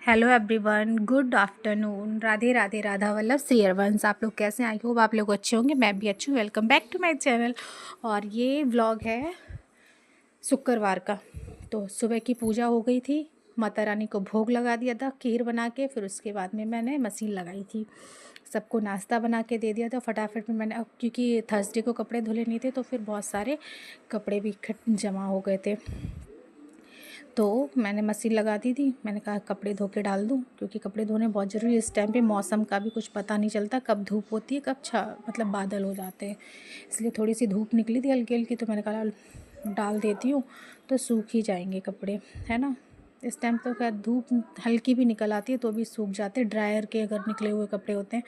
Hello everyone, good afternoon. Radhe Radhe, Radha Vallabh Shri Harivansh. आप लोग कैसे हैं? आई होप आप लोग अच्छे होंगे। मैं भी अच्छी हूँ। Welcome back to my channel. और ये व्लॉग है शुक्रवार का। तो सुबह की पूजा हो गई थी, माता रानी को भोग लगा दिया था खीर बना के। फिर उसके बाद में मैंने मशीन लगाई थी, सबको नाश्ता बना के दे दिया था फटाफट में मैंने। अब क्योंकि थर्सडे को कपड़े धुले नहीं थे तो फिर बहुत सारे कपड़े भी जमा हो गए थे, तो मैंने मशीन लगा दी थी। मैंने कहा कपड़े धो के डाल दूँ, क्योंकि कपड़े धोने बहुत ज़रूरी है। इस टाइम पे मौसम का भी कुछ पता नहीं चलता, कब धूप होती है, कब मतलब बादल हो जाते हैं। इसलिए थोड़ी सी धूप निकली थी हल्की हल्की, तो मैंने कहा डाल देती हूँ तो सूख ही जाएंगे कपड़े, है ना। इस टाइम तो खैर धूप हल्की भी निकल आती है तो भी सूख जाते हैं। ड्रायर के अगर निकले हुए कपड़े होते हैं,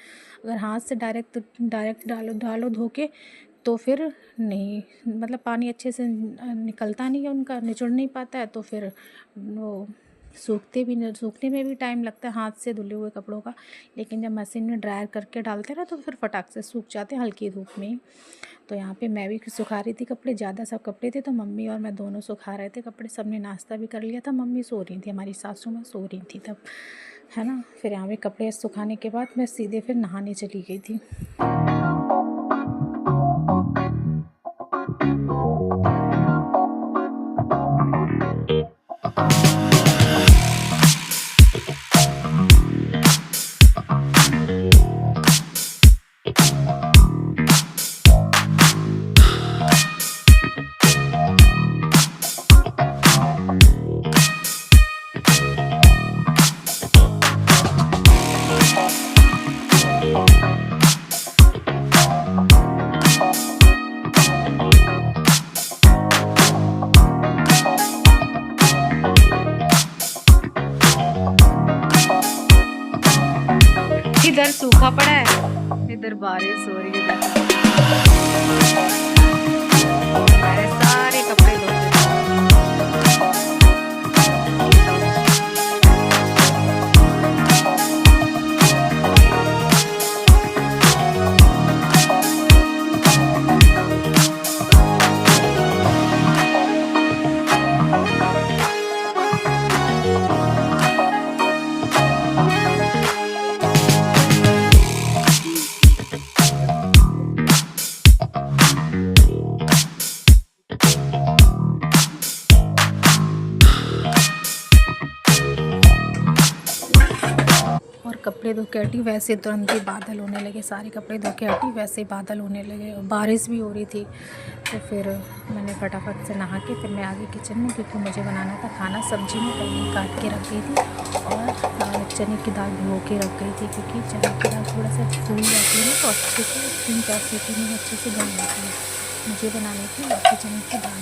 अगर हाथ से डायरेक्ट डालो धो के, तो फिर नहीं, मतलब पानी अच्छे से निकलता नहीं है, उनका निचुड़ नहीं पाता है, तो फिर वो सूखने में भी टाइम लगता है हाथ से धुले हुए कपड़ों का। लेकिन जब मशीन में ड्रायर करके डालते हैं ना, तो फिर फटाक से सूख जाते हैं हल्की धूप में ही। तो यहाँ पे मैं भी सुखा रही थी कपड़े, ज़्यादा सब कपड़े थे तो मम्मी और मैं दोनों सुखा रहे थे कपड़े। सबने नाश्ता भी कर लिया था, मम्मी सो रही थी, हमारी सासू माँ सो रही थी तब, है ना। फिर यहाँ पे कपड़े सुखाने के बाद मैं सीधे फिर नहाने चली गई थी। इधर सूखा पड़ा है, इधर बारिश हो रही है। मेरे सारे कपड़े धो दिए। और कपड़े धो के हटी, वैसे तुरंत ही बादल होने लगे। सारे कपड़े धो के हटी, वैसे ही बादल होने लगे और बारिश भी हो रही थी। तो फिर मैंने फटाफट से नहा के फिर मैं आ गई किचन में, क्योंकि मुझे बनाना था खाना। सब्ज़ी में पहले काट के रख गई थी और चने की दाल भिगो के रख गई थी, क्योंकि चने की दाल थोड़ा सा फूल जाती है ना, तो अच्छे से 3-4 सीटी में अच्छे से बन जाती है। मुझे बनानी थी लौकी चने की दाल,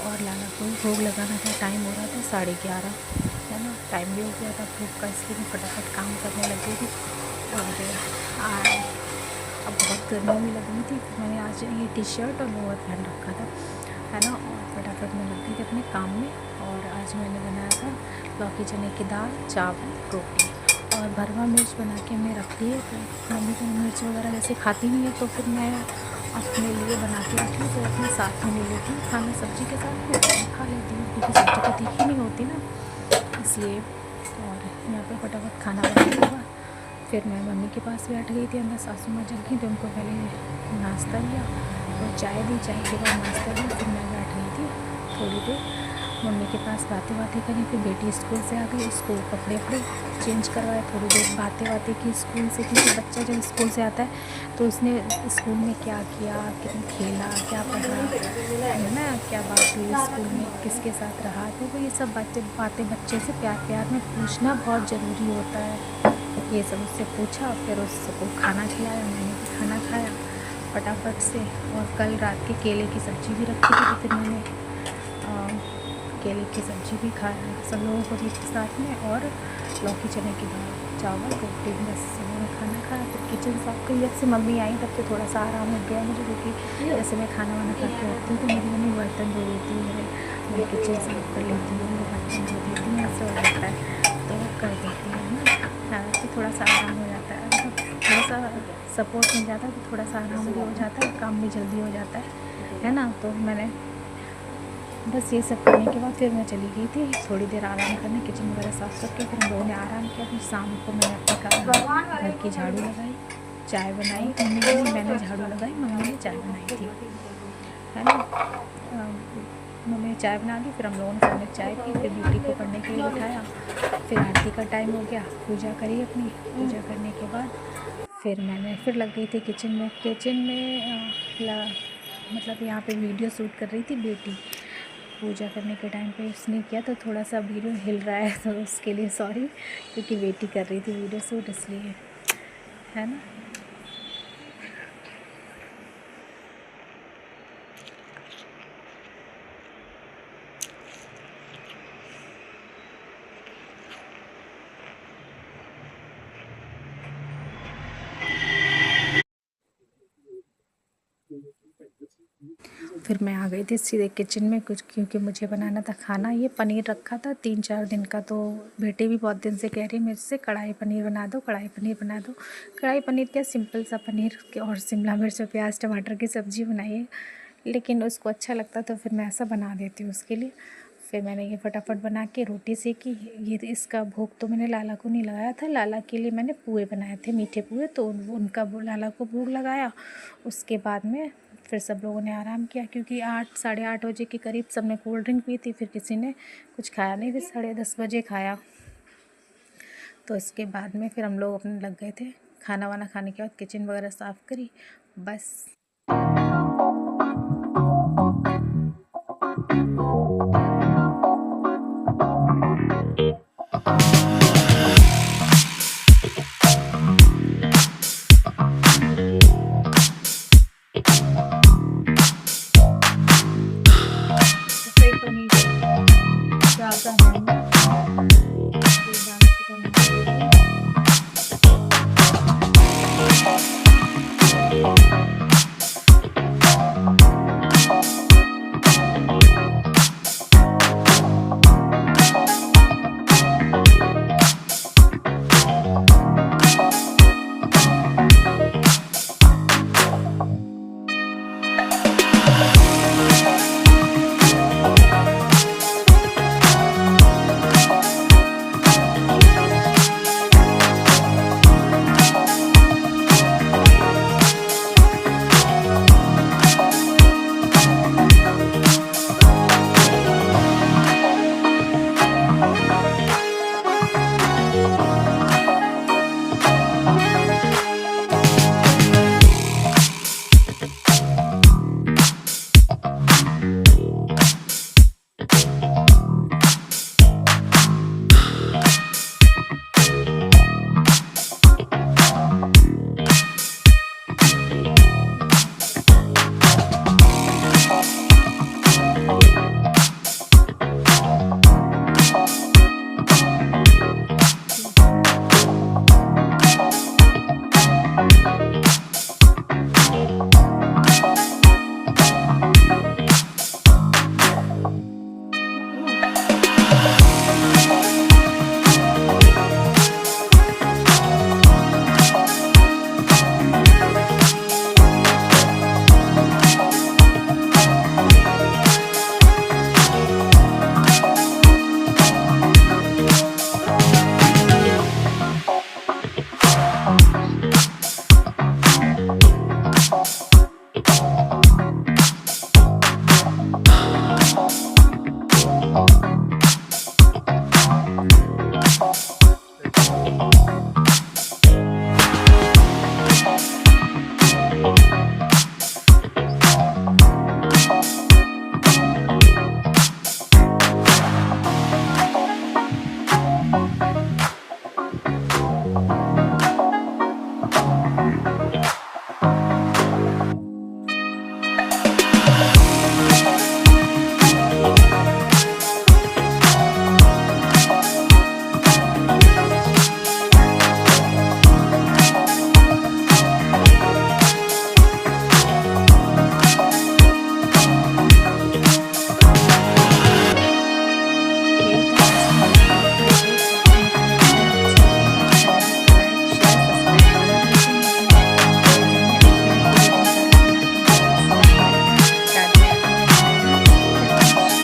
और लाला को भोग लगाना था। टाइम हो रहा था 11:30, है ना, टाइम भी हो गया था भोग का, इसलिए मैं फटाफट काम करने लग गई थी। और अब बहुत गर्मी भी लग रही थी, तो मैंने आज ये टी शर्ट और लोअर पहन रखा था, है ना, और फटाफट मैं लग गई थी अपने काम में। और आज मैंने बनाया था लौकी चने की दाल, चावल, रोटी और भरवा मिर्च बना के हमने रख ली है। तो मम्मी तो मिर्च वगैरह जैसे खाती नहीं है, तो फिर मैं अपने लिए बना के रखी, तो अपने साथ में ले लेती हूँ खाना, सब्ज़ी के साथ में खा लेती हूँ, क्योंकि सब्ज़ी तो तीखी नहीं होती ना, इसलिए। और यहाँ पे फटाफट खाना बनाने के बाद फिर मैं मम्मी के पास बैठ गई थी। अंदर सासू माँ जग गई, तो उनको पहले नाश्ता दिया और चाय दी, चाय के बाद नाश्ता दिया। फिर मैं बैठ गई थी थोड़ी देर मम्मी के पास, बातें करी। फिर बेटी स्कूल से आ गई, उसको कपड़े चेंज करवाए, थोड़ी देर बातें की स्कूल से, क्योंकि बच्चा जब स्कूल से आता है तो उसने स्कूल में क्या किया, कितना खेला, क्या पढ़ा, है ना, क्या बात हुई स्कूल में, किसके साथ रहा, तो ये सब बातें बच्चे से प्यार में पूछना बहुत ज़रूरी होता है। ये सब उससे पूछा, फिर उसको खाना खिलाया, मैंने भी खाना खाया फटाफट से। और कल रात के केले की सब्ज़ी भी रखी थी, तो फिर मैंने केले की सब्ज़ी भी खाया सब लोगों को दी थी साथ में, और लौकी चने की दाल, चावल, रोटी भी बस सब लोगों ने खाना खाया। फिर किचन साफ करी। जब से मम्मी आई तब से थोड़ा सा आराम हो गया मुझे, क्योंकि जैसे मैं खाना वाना खा के रखती हूँ तो मेरी मम्मी बर्तन धो देती है, मैं किचन साफ कर लेती हूँ, बर्तन धो देती हूँ, ऐसा हो जाता है तो कर देती है ना। हाँ, तो थोड़ा सा आराम हो जाता है, मतलब थोड़ा सा सपोर्ट मिल जाता है तो थोड़ा सा आराम भी हो जाता है, काम भी जल्दी हो जाता है ना। तो मैंने बस ये सब करने के बाद फिर मैं चली गई थी थोड़ी देर आराम करने, किचन वगैरह साफ़ करके फिर हम लोगों ने आराम किया। फिर शाम को मैंने अपने घर की झाड़ू लगाई, चाय बनाई। मम्मी ने नहीं, मैंने झाड़ू लगाई, मम्मी ने चाय बनाई थी, है ना। मम्मी ने चाय बना ली, फिर हम लोगों ने सबने चाय पी। फिर बेटी को पढ़ने के लिए बिठाया, फिर आरती का टाइम हो गया, पूजा करी अपनी। पूजा करने के बाद फिर मैंने फिर लग गई थी किचन में। मतलब यहाँ पे वीडियो शूट कर रही थी बेटी। पूजा करने के टाइम पे उसने किया तो थोड़ा सा वीडियो हिल रहा है, तो उसके लिए सॉरी, क्योंकि बेटी कर रही थी वीडियो शूट इसलिए, है ना। फिर मैं आ गई थी सीधे किचन में कुछ, क्योंकि मुझे बनाना था खाना। ये पनीर रखा था 3-4 दिन का, तो बेटी भी बहुत दिन से कह रही मेरे से कढ़ाई पनीर बना दो, कढ़ाई पनीर बना दो। कढ़ाई पनीर क्या, सिंपल सा पनीर और शिमला मिर्च और प्याज टमाटर की सब्ज़ी बनाइए, लेकिन उसको अच्छा लगता तो फिर मैं ऐसा बना देती हूँ उसके लिए। फिर मैंने ये फटाफट बना के रोटी सेकी। ये इसका भोग तो मैंने लाला को नहीं लगाया था, लाला के लिए मैंने पुए बनाए थे, मीठे पुए, तो उनका लाला को भोग लगाया। उसके बाद में फिर सब लोगों ने आराम किया, क्योंकि 8 साढ़े 8 बजे के करीब सबने कोल्ड ड्रिंक पी थी। फिर किसी ने कुछ खाया नहीं, फिर 10:30 बजे खाया। तो इसके बाद में फिर हम लोग अपने लग गए थे खाना वाना खाने के बाद, किचन वगैरह साफ़ करी, बस।